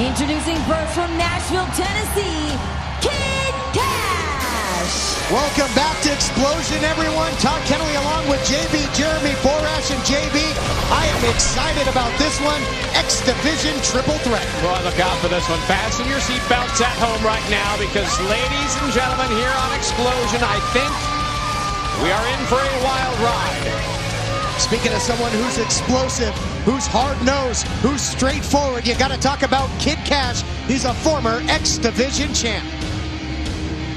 Introducing first from Nashville, Tennessee, Kid Kash. Welcome back to Explosion, everyone. Todd Kennelly along with JB, Jeremy Borash, and JB. I am excited about this one. X Division triple threat. Boy, look out for this one. Fasten your seatbelts at home right now because, ladies and gentlemen, here on Explosion, I think we are in for a wild ride. Speaking of someone who's explosive, who's hard-nosed, who's straightforward, you got to talk about Kid Kash. He's a former X Division champ.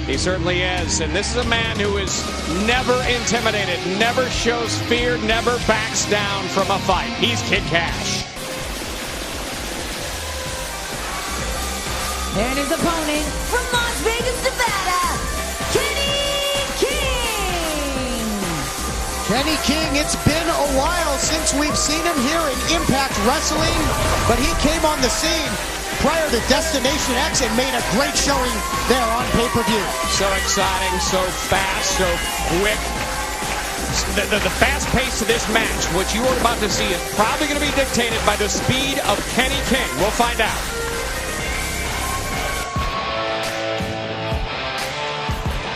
He certainly is, and this is a man who is never intimidated, never shows fear, never backs down from a fight. He's Kid Kash. And his opponent from Las Vegas, Nevada, Kenny King, it's been a while since we've seen him here in Impact Wrestling, but he came on the scene prior to Destination X and made a great showing there on pay-per-view. So exciting, so fast, so quick. The fast pace of this match, what you are about to see, is probably going to be dictated by the speed of Kenny King. We'll find out.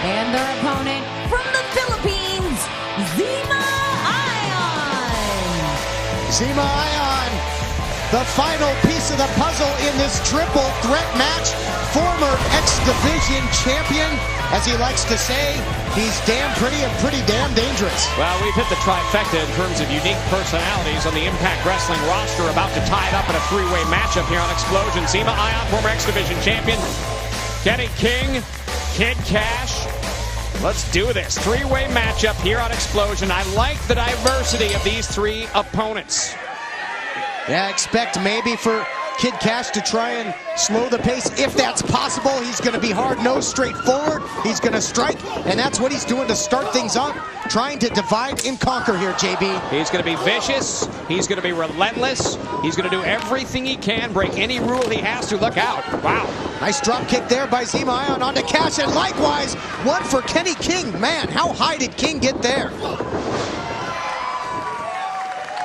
and their opponent from the Philippines, Zema. Zema, the final piece of the puzzle in this triple threat match. Former X Division champion, as he likes to say, he's damn pretty and pretty damn dangerous. Well, we've hit the trifecta in terms of unique personalities on the Impact Wrestling roster, about to tie it up in a three-way matchup here on Explosion. Zema, former X Division champion, Kenny King, Kid Kash. Let's do this. Three-way matchup here on Explosion. I like the diversity of these three opponents. Yeah, expect maybe for Kid Kash to try and slow the pace if that's possible. He's going to be hard-nosed, straightforward. He's going to strike, and that's what he's doing to start things up, trying to divide and conquer here, JB. He's going to be vicious. He's going to be relentless. He's going to do everything he can, break any rule he has to. Look out. Wow. Nice drop kick there by Zema onto Kash, and likewise, one for Kenny King. Man, how high did King get there?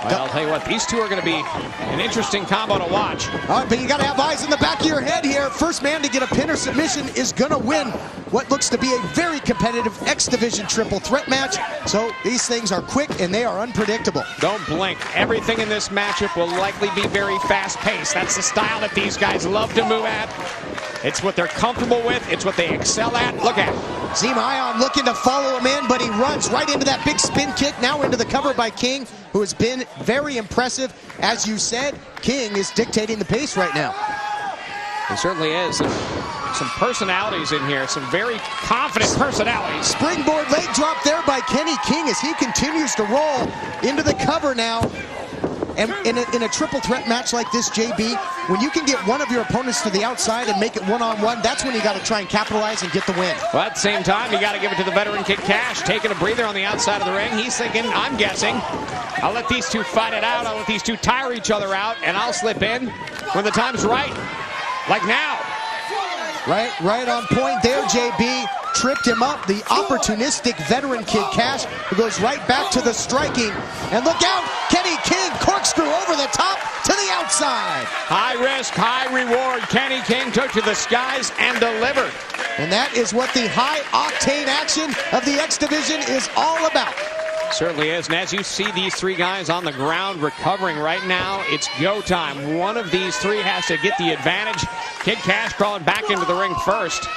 Well, I'll tell you what, these two are going to be an interesting combo to watch. All right, but you got to have eyes in the back of your head here. First man to get a pin or submission is going to win what looks to be a very competitive X Division triple threat match. So these things are quick and they are unpredictable. Don't blink. Everything in this matchup will likely be very fast-paced. That's the style that these guys love to move at. It's what they're comfortable with. It's what they excel at. Look at it. Zema looking to follow him in, but he runs right into that big spin kick. Now into the cover by King, who has been very impressive. As you said, King is dictating the pace right now. He certainly is. Some personalities in here, some very confident personalities. Springboard leg drop there by Kenny King as he continues to roll into the cover now. And in a triple threat match like this, JB, when you can get one of your opponents to the outside and make it one-on-one, that's when you got to try and capitalize and get the win. Well, at the same time, you got to give it to the veteran Kid Kash, taking a breather on the outside of the ring. He's thinking, I'm guessing, I'll let these two fight it out. I'll let these two tire each other out, and I'll slip in when the time's right, like now. Right on point there, JB. Tripped him up, the opportunistic veteran Kid Kash, who goes right back to the striking. And look out, Kenny King, corkscrew over the top to the outside. High risk, high reward. Kenny King took to the skies and delivered. And that is what the high-octane action of the X Division is all about. Certainly is, and as you see these three guys on the ground recovering right now, it's go time. One of these three has to get the advantage. Kid Kash crawling back into the ring first.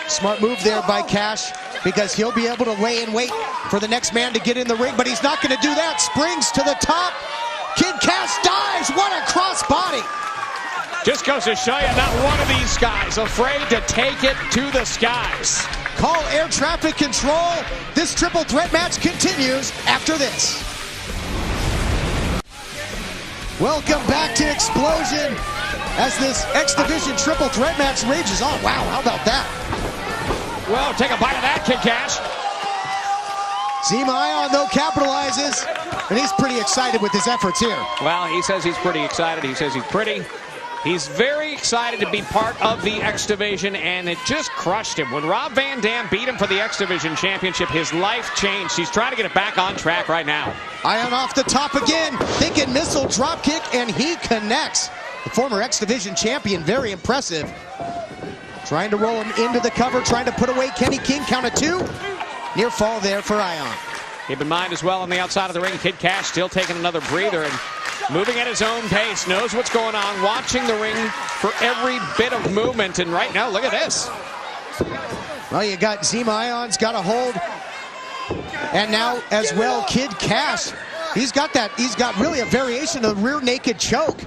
Smart move there by Kash, because he'll be able to lay in wait for the next man to get in the ring, but he's not going to do that. Springs to the top. Kid Kash dives. What a crossbody. Just goes to show you, not one of these guys afraid to take it to the skies. Call air traffic control. This triple threat match continues after this. Welcome back to Explosion as this X Division triple threat match rages on. Wow, how about that? Well, take a bite of that, Kid Kash. Zema though capitalizes, and he's pretty excited with his efforts here. Well, he says he's pretty excited. He says he's pretty. He's very excited to be part of the X Division, and it just crushed him. When Rob Van Dam beat him for the X Division Championship, his life changed. He's trying to get it back on track right now. Ion off the top again, thinking missile drop kick, and he connects. The former X Division champion, very impressive. Trying to roll him into the cover, trying to put away Kenny King. Count of 2. Near fall there for Ion. Keep in mind as well on the outside of the ring, Kid Kash still taking another breather and moving at his own pace, knows what's going on, watching the ring for every bit of movement. And right now, look at this. Well, you got Zema Ion's got a hold. And now as well, Kid Kash. He's got really a variation of the rear naked choke.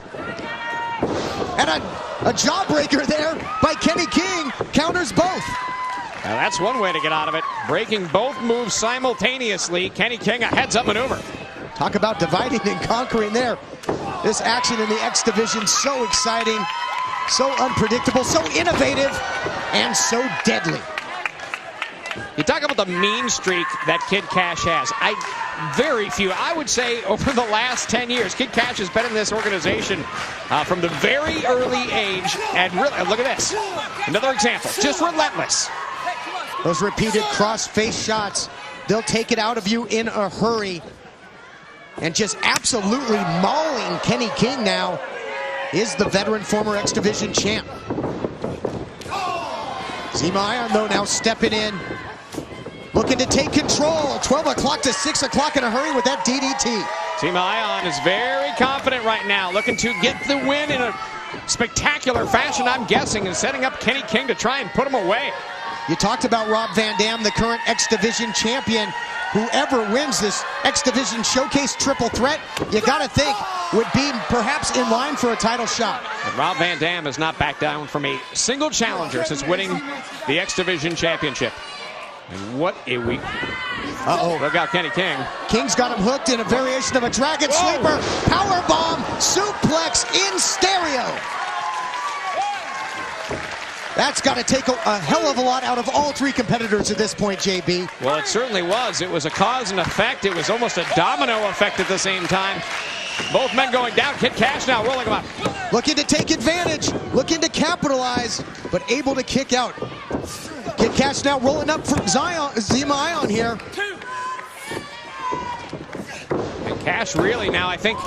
And a jawbreaker there by Kenny King counters both. Now that's one way to get out of it. Breaking both moves simultaneously. Kenny King, a heads-up maneuver. Talk about dividing and conquering there. This action in the X Division, so exciting, so unpredictable, so innovative, and so deadly. You talk about the mean streak that Kid Kash has. Very few, I would say, over the last 10 years. Kid Kash has been in this organization from the very early age. And really, look at this. Another example, just relentless. Those repeated cross-face shots, they'll take it out of you in a hurry. And just absolutely mauling Kenny King now is the veteran former X Division champ. Zema Ion, though, now stepping in. Looking to take control. 12 o'clock to 6 o'clock in a hurry with that DDT. Zema Ion is very confident right now, looking to get the win in a spectacular fashion, I'm guessing, and setting up Kenny King to try and put him away. You talked about Rob Van Dam, the current X Division champion. Whoever wins this X Division Showcase triple threat, you got to think, would be perhaps in line for a title shot. And Rob Van Dam has not backed down from a single challenger since winning the X Division championship. And what a week. Uh-oh. Look out, Kenny King. King's got him hooked in a variation of a dragon sleeper. Power bomb, suplex in stereo. That's got to take a hell of a lot out of all 3 competitors at this point, JB. Well, it certainly was. It was a cause and effect. It was almost a domino effect at the same time. Both men going down. Kid Kash now rolling him up. Looking to take advantage, looking to capitalize, but able to kick out. Kid Kash now rolling up from Zema Ion here. And Kash really now, I think,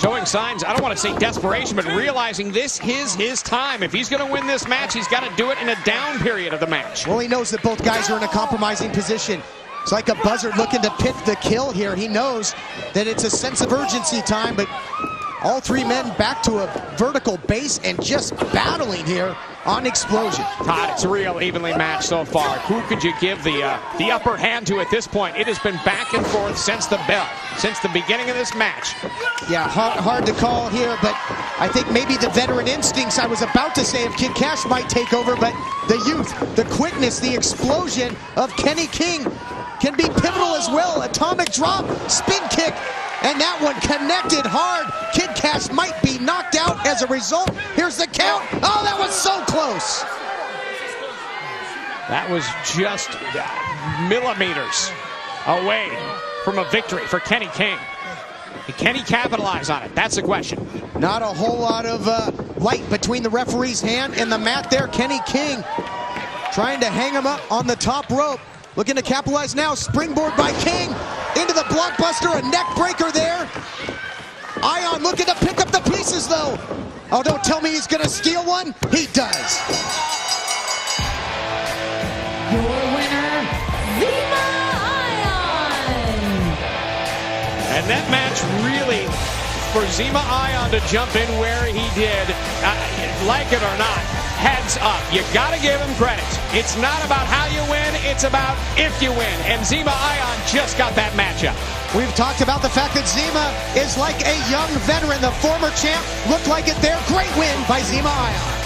showing signs, I don't want to say desperation, but realizing this is his time. If he's going to win this match, he's got to do it in a down period of the match. Well, he knows that both guys are in a compromising position. It's like a buzzard looking to pick the kill here. He knows that it's a sense of urgency time, but all 3 men back to a vertical base and just battling here on Explosion. Todd, it's real evenly matched so far. Who could you give the upper hand to at this point? It has been back and forth since the bell, since the beginning of this match. Yeah, hard to call here, but I think maybe the veteran instincts, I was about to say if Kid Kash might take over, but the youth, the quickness, the explosion of Kenny King can be pivotal as well. Atomic drop, spin kick, and that one connected hard. Kid Kash might be knocked out as a result. Here's the count. Oh, that was so close. That was just millimeters away from a victory for Kenny King. Can he capitalize on it? That's the question. Not a whole lot of light between the referee's hand and the mat there. Kenny King trying to hang him up on the top rope. Looking to capitalize now. Springboard by King into the blockbuster. A neck breaker there. Ion looking to pick up the pieces though. Oh, don't tell me he's going to steal one. He does. Your winner, Zema Ion. And that match really, for Zema Ion to jump in where he did, like it or not, heads up. You got to give him credit. It's not about how you win, it's about if you win. And Zema Ion just got that matchup. We've talked about the fact that Zema is like a young veteran. The former champ looked like it there. Great win by Zema Ion.